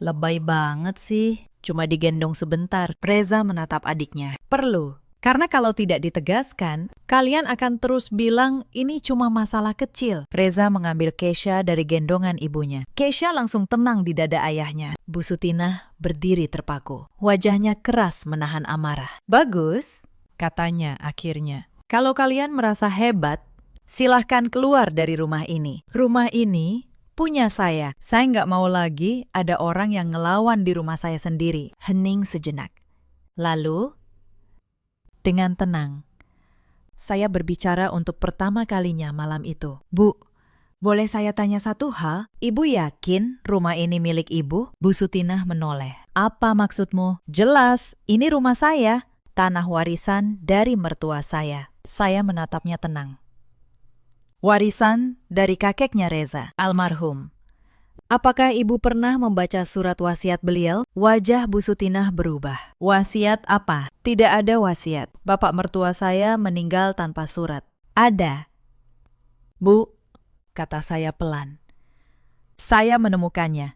Lebay banget sih, cuma digendong sebentar. Reza menatap adiknya. Perlu, karena kalau tidak ditegaskan, kalian akan terus bilang ini cuma masalah kecil. Reza mengambil Kesha dari gendongan ibunya. Kesha langsung tenang di dada ayahnya. Bu Sutinah berdiri terpaku. Wajahnya keras menahan amarah. Bagus, katanya akhirnya. Kalau kalian merasa hebat, silahkan keluar dari rumah ini. Rumah ini punya saya. Saya nggak mau lagi ada orang yang ngelawan di rumah saya sendiri. Hening sejenak. Lalu, dengan tenang, saya berbicara untuk pertama kalinya malam itu. Bu, boleh saya tanya satu hal? Ibu yakin rumah ini milik ibu? Bu Sutinah menoleh. Apa maksudmu? Jelas, ini rumah saya. Tanah warisan dari mertua saya. Saya menatapnya tenang. Warisan dari kakeknya Reza, almarhum. Apakah ibu pernah membaca surat wasiat beliau? Wajah Bu Sutinah berubah. Wasiat apa? Tidak ada wasiat. Bapak mertua saya meninggal tanpa surat. Ada. Bu, kata saya pelan. Saya menemukannya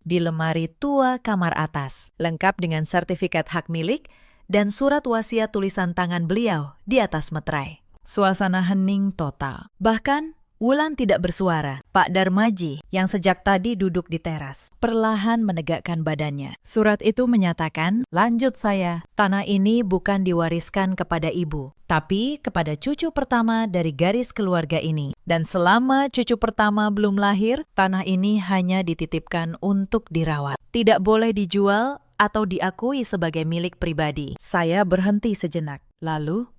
di lemari tua kamar atas, lengkap dengan sertifikat hak milik dan surat wasiat tulisan tangan beliau di atas meterai. Suasana hening total. Bahkan Wulan tidak bersuara. Pak Darmaji yang sejak tadi duduk di teras perlahan menegakkan badannya. Surat itu menyatakan, lanjut saya, tanah ini bukan diwariskan kepada ibu, tapi kepada cucu pertama dari garis keluarga ini. Dan selama cucu pertama belum lahir, tanah ini hanya dititipkan untuk dirawat. Tidak boleh dijual atau diakui sebagai milik pribadi. Saya berhenti sejenak. Lalu,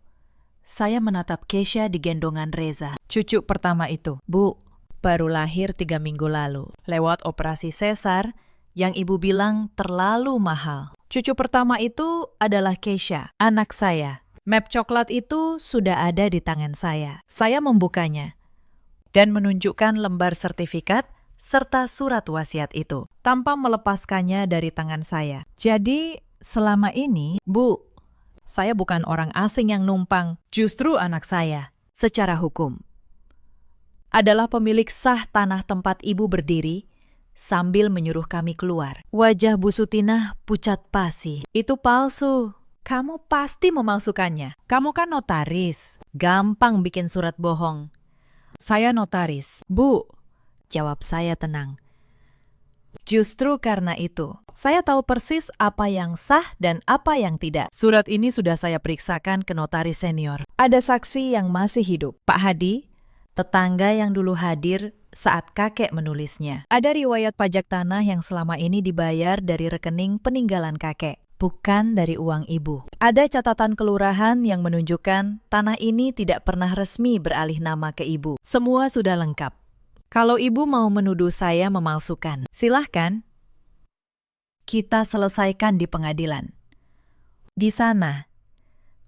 saya menatap Kesha di gendongan Reza, cucu pertama itu. Bu, baru lahir 3 minggu lalu. Lewat operasi sesar yang ibu bilang terlalu mahal. Cucu pertama itu adalah Kesha, anak saya. Map coklat itu sudah ada di tangan saya. Saya membukanya dan menunjukkan lembar sertifikat serta surat wasiat itu tanpa melepaskannya dari tangan saya. Jadi, selama ini, Bu, saya bukan orang asing yang numpang, justru anak saya, secara hukum, adalah pemilik sah tanah tempat ibu berdiri sambil menyuruh kami keluar. Wajah Bu Sutinah pucat pasi. Itu palsu. Kamu pasti memalsukannya. Kamu kan notaris. Gampang bikin surat bohong. Saya notaris. Bu, jawab saya tenang. Justru karena itu, saya tahu persis apa yang sah dan apa yang tidak. Surat ini sudah saya periksakan ke notaris senior. Ada saksi yang masih hidup, Pak Hadi, tetangga yang dulu hadir saat kakek menulisnya. Ada riwayat pajak tanah yang selama ini dibayar dari rekening peninggalan kakek. bukan dari uang ibu. Ada catatan kelurahan yang menunjukkan tanah ini tidak pernah resmi beralih nama ke ibu. Semua sudah lengkap. Kalau ibu mau menuduh saya memalsukan, silahkan. Kita selesaikan di pengadilan. Di sana,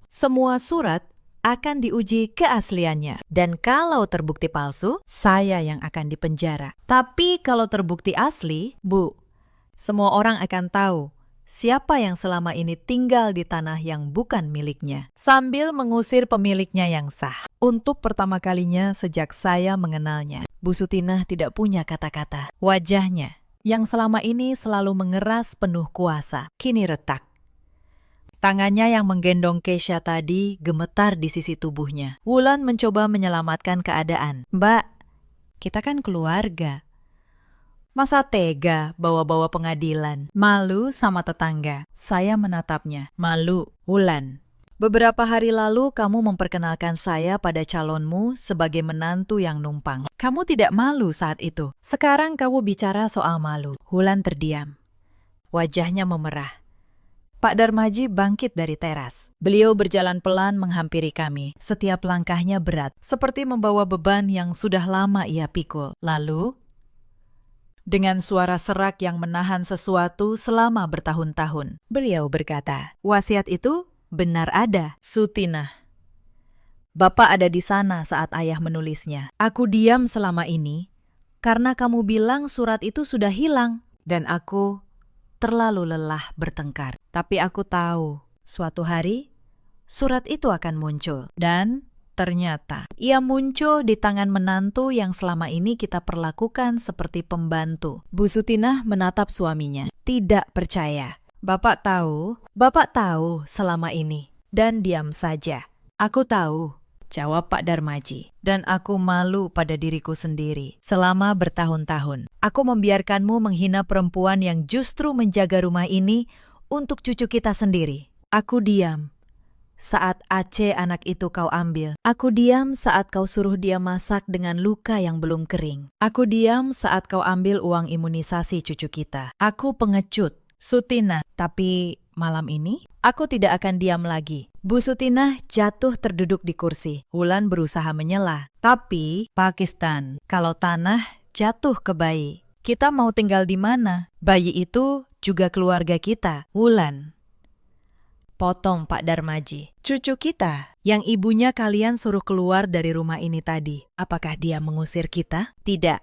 semua surat akan diuji keasliannya. Dan kalau terbukti palsu, saya yang akan dipenjara. Tapi kalau terbukti asli, Bu, semua orang akan tahu siapa yang selama ini tinggal di tanah yang bukan miliknya, sambil mengusir pemiliknya yang sah. Untuk pertama kalinya sejak saya mengenalnya, Bu Sutinah tidak punya kata-kata. Wajahnya, yang selama ini selalu mengeras penuh kuasa, kini retak. Tangannya yang menggendong Keisha tadi gemetar di sisi tubuhnya. Wulan mencoba menyelamatkan keadaan. Mbak, kita kan keluarga. Masa tega bawa-bawa pengadilan? Malu sama tetangga. Saya menatapnya. Malu, Wulan. Beberapa hari lalu kamu memperkenalkan saya pada calonmu sebagai menantu yang numpang. Kamu tidak malu saat itu. Sekarang kamu bicara soal malu. Wulan terdiam. Wajahnya memerah. Pak Darmaji bangkit dari teras. Beliau berjalan pelan menghampiri kami. Setiap langkahnya berat, seperti membawa beban yang sudah lama ia pikul. Lalu, dengan suara serak yang menahan sesuatu selama bertahun-tahun, beliau berkata, "Wasiat itu benar ada, Sutinah. Bapak ada di sana saat ayah menulisnya. Aku diam selama ini karena kamu bilang surat itu sudah hilang dan aku terlalu lelah bertengkar. Tapi aku tahu, suatu hari surat itu akan muncul. Dan ternyata ia muncul di tangan menantu yang selama ini kita perlakukan seperti pembantu." Bu Sutinah menatap suaminya. Tidak percaya. Bapak tahu selama ini. Dan diam saja. Aku tahu, jawab Pak Darmaji. Dan aku malu pada diriku sendiri. Selama bertahun-tahun, aku membiarkanmu menghina perempuan yang justru menjaga rumah ini untuk cucu kita sendiri. Aku diam saat Aceh anak itu kau ambil. Aku diam saat kau suruh dia masak dengan luka yang belum kering. Aku diam saat kau ambil uang imunisasi cucu kita. Aku pengecut, Sutinah. Tapi malam ini, aku tidak akan diam lagi. Bu Sutinah jatuh terduduk di kursi. Wulan berusaha menyela. Tapi, Pakistan, kalau tanah jatuh ke bayi, kita mau tinggal di mana? Bayi itu juga keluarga kita, Wulan. Potong Pak Darmaji. Cucu kita, yang ibunya kalian suruh keluar dari rumah ini tadi. Apakah dia mengusir kita? Tidak.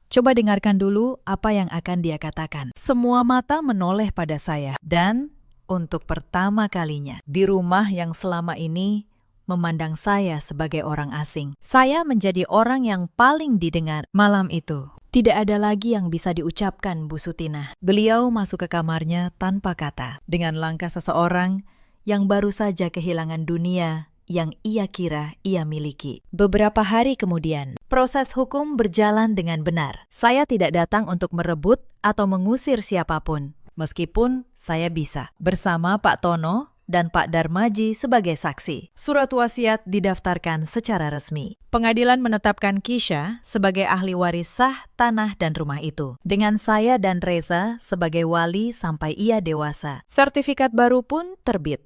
Coba dengarkan dulu apa yang akan dia katakan. Semua mata menoleh pada saya. Dan untuk pertama kalinya, di rumah yang selama ini memandang saya sebagai orang asing, saya menjadi orang yang paling didengar. Malam itu, tidak ada lagi yang bisa diucapkan Bu Sutinah. Beliau masuk ke kamarnya tanpa kata, dengan langkah seseorang yang baru saja kehilangan dunia yang ia kira ia miliki. Beberapa hari kemudian, proses hukum berjalan dengan benar. Saya tidak datang untuk merebut atau mengusir siapapun, meskipun saya bisa, bersama Pak Tono dan Pak Darmaji sebagai saksi. Surat wasiat didaftarkan secara resmi. Pengadilan menetapkan Keisha sebagai ahli waris sah tanah dan rumah itu, dengan saya dan Reza sebagai wali sampai ia dewasa. Sertifikat baru pun terbit.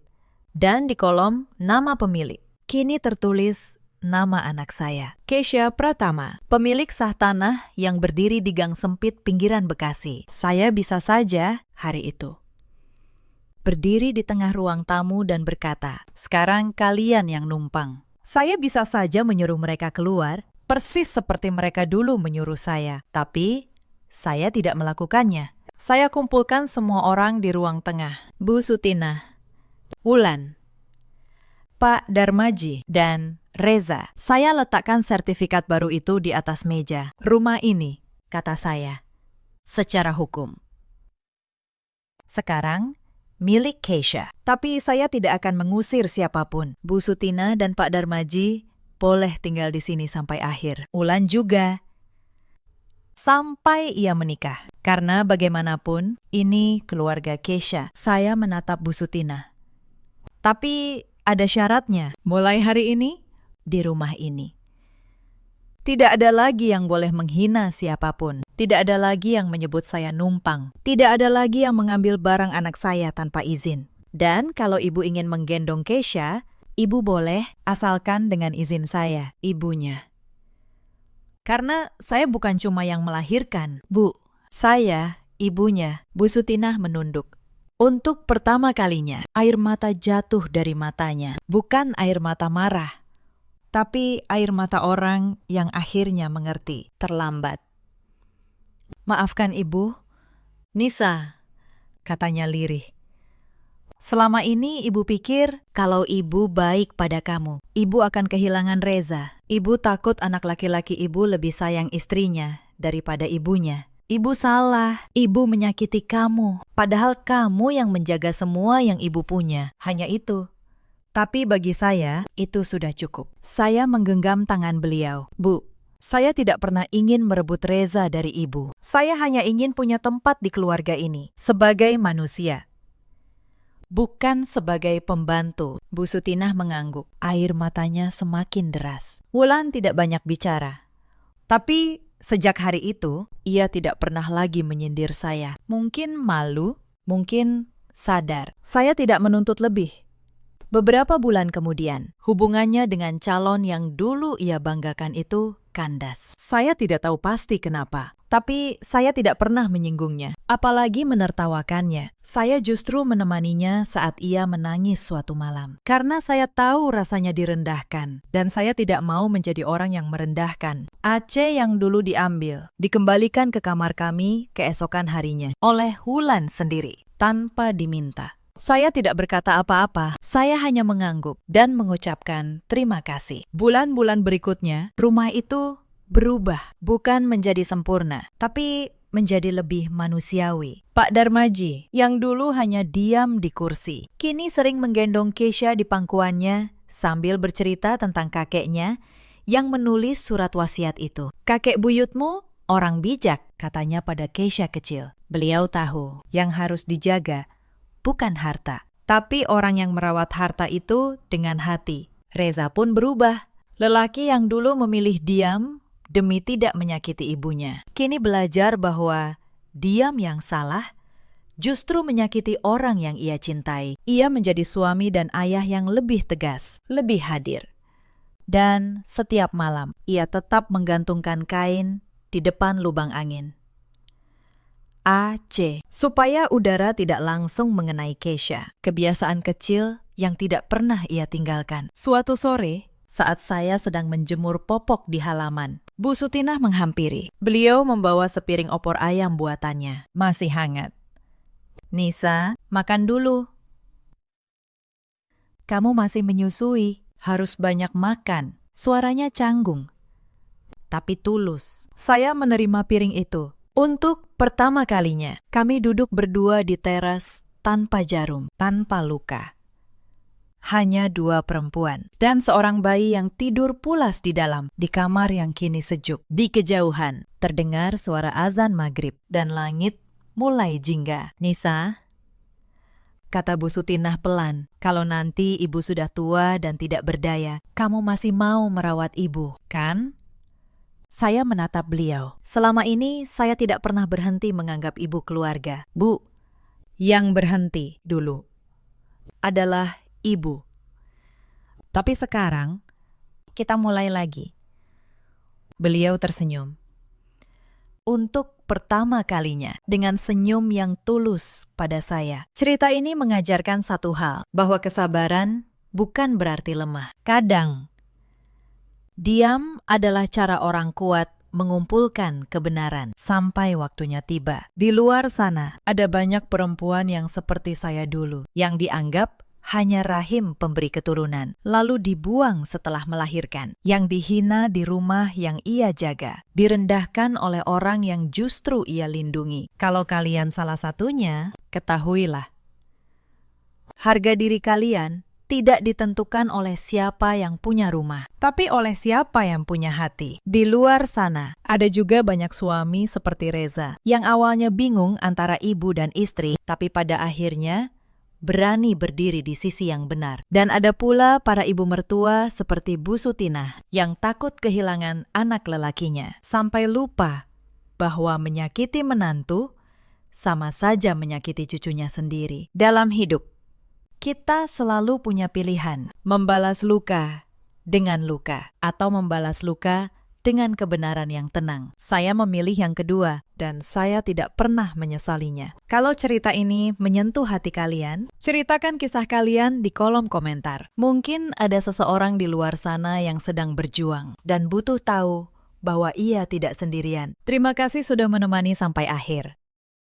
Dan di kolom nama pemilik, kini tertulis nama anak saya, Keisha Pratama, pemilik sah tanah yang berdiri di gang sempit pinggiran Bekasi. Saya bisa saja hari itu berdiri di tengah ruang tamu dan berkata, "Sekarang kalian yang numpang." Saya bisa saja menyuruh mereka keluar, persis seperti mereka dulu menyuruh saya. Tapi saya tidak melakukannya. Saya kumpulkan semua orang di ruang tengah. Bu Sutinah, Wulan, Pak Darmaji, dan Reza. Saya letakkan sertifikat baru itu di atas meja. Rumah ini, kata saya, secara hukum, sekarang milik Keisha. Tapi saya tidak akan mengusir siapapun. Bu Sutinah dan Pak Darmaji boleh tinggal di sini sampai akhir. Wulan juga. Sampai ia menikah. Karena bagaimanapun, ini keluarga Keisha. Saya menatap Bu Sutinah. Tapi ada syaratnya. Mulai hari ini, di rumah ini, Tidak ada lagi yang boleh menghina siapapun. Tidak ada lagi yang menyebut saya numpang. Tidak ada lagi yang mengambil barang anak saya tanpa izin. Dan kalau ibu ingin menggendong Keisha, ibu boleh asalkan dengan izin saya, ibunya. Karena saya bukan cuma yang melahirkan, Bu. Saya, ibunya. Bu Sutinah menunduk. Untuk pertama kalinya, air mata jatuh dari matanya. Bukan air mata marah, tapi air mata orang yang akhirnya mengerti terlambat. Maafkan ibu, Nisa, katanya lirih. Selama ini ibu pikir kalau ibu baik pada kamu, ibu akan kehilangan Reza. Ibu takut anak laki-laki ibu lebih sayang istrinya daripada ibunya. Ibu salah, ibu menyakiti kamu. Padahal kamu yang menjaga semua yang ibu punya. Hanya itu. Tapi bagi saya, itu sudah cukup. Saya menggenggam tangan beliau. Bu, saya tidak pernah ingin merebut Reza dari ibu. Saya hanya ingin punya tempat di keluarga ini. Sebagai manusia. Bukan sebagai pembantu. Bu Sutinah mengangguk. Air matanya semakin deras. Wulan tidak banyak bicara. Tapi sejak hari itu, ia tidak pernah lagi menyindir saya. Mungkin malu, mungkin sadar. Saya tidak menuntut lebih. Beberapa bulan kemudian, hubungannya dengan calon yang dulu ia banggakan itu kandas. Saya tidak tahu pasti kenapa, tapi saya tidak pernah menyinggungnya, apalagi menertawakannya. Saya justru menemaninya saat ia menangis suatu malam. Karena saya tahu rasanya direndahkan, dan saya tidak mau menjadi orang yang merendahkan. Aceh yang dulu diambil, dikembalikan ke kamar kami keesokan harinya, oleh Wulan sendiri, tanpa diminta. Saya tidak berkata apa-apa, saya hanya mengangguk dan mengucapkan terima kasih. Bulan-bulan berikutnya, rumah itu berubah, bukan menjadi sempurna, tapi menjadi lebih manusiawi. Pak Darmaji, yang dulu hanya diam di kursi, kini sering menggendong Keisha di pangkuannya sambil bercerita tentang kakeknya yang menulis surat wasiat itu. Kakek buyutmu orang bijak, katanya pada Keisha kecil. Beliau tahu yang harus dijaga bukan harta, tapi orang yang merawat harta itu dengan hati. Reza pun berubah. Lelaki yang dulu memilih diam demi tidak menyakiti ibunya, kini belajar bahwa diam yang salah justru menyakiti orang yang ia cintai. Ia menjadi suami dan ayah yang lebih tegas, lebih hadir. Dan setiap malam, ia tetap menggantungkan kain di depan lubang angin. AC, supaya udara tidak langsung mengenai Keisha. Kebiasaan kecil yang tidak pernah ia tinggalkan. Suatu sore, saat saya sedang menjemur popok di halaman, Bu Sutinah menghampiri. Beliau membawa sepiring opor ayam buatannya, masih hangat. Nisa, makan dulu. Kamu masih menyusui, harus banyak makan. Suaranya canggung, tapi tulus. Saya menerima piring itu. Untuk pertama kalinya, kami duduk berdua di teras tanpa jarum, tanpa luka. Hanya dua perempuan dan seorang bayi yang tidur pulas di dalam, di kamar yang kini sejuk. Di kejauhan, terdengar suara azan maghrib dan langit mulai jingga. Nisa, kata Bu Sutinah pelan, kalau nanti ibu sudah tua dan tidak berdaya, kamu masih mau merawat ibu, kan? Saya menatap beliau. Selama ini saya tidak pernah berhenti menganggap ibu keluarga. Bu, yang berhenti dulu adalah ibu. Tapi sekarang kita mulai lagi. Beliau tersenyum. Untuk pertama kalinya, dengan senyum yang tulus pada saya. Cerita ini mengajarkan satu hal, bahwa kesabaran bukan berarti lemah. Kadang diam adalah cara orang kuat mengumpulkan kebenaran sampai waktunya tiba. Di luar sana, ada banyak perempuan yang seperti saya dulu, yang dianggap hanya rahim pemberi keturunan, lalu dibuang setelah melahirkan, yang dihina di rumah yang ia jaga, direndahkan oleh orang yang justru ia lindungi. Kalau kalian salah satunya, ketahuilah, harga diri kalian tidak ditentukan oleh siapa yang punya rumah, tapi oleh siapa yang punya hati. Di luar sana, ada juga banyak suami seperti Reza, yang awalnya bingung antara ibu dan istri, tapi pada akhirnya berani berdiri di sisi yang benar. Dan ada pula para ibu mertua seperti Bu Sutinah yang takut kehilangan anak lelakinya, sampai lupa bahwa menyakiti menantu sama saja menyakiti cucunya sendiri. Dalam hidup, kita selalu punya pilihan, membalas luka dengan luka atau membalas luka dengan kebenaran yang tenang. Saya memilih yang kedua dan saya tidak pernah menyesalinya. Kalau cerita ini menyentuh hati kalian, ceritakan kisah kalian di kolom komentar. Mungkin ada seseorang di luar sana yang sedang berjuang dan butuh tahu bahwa ia tidak sendirian. Terima kasih sudah menemani sampai akhir.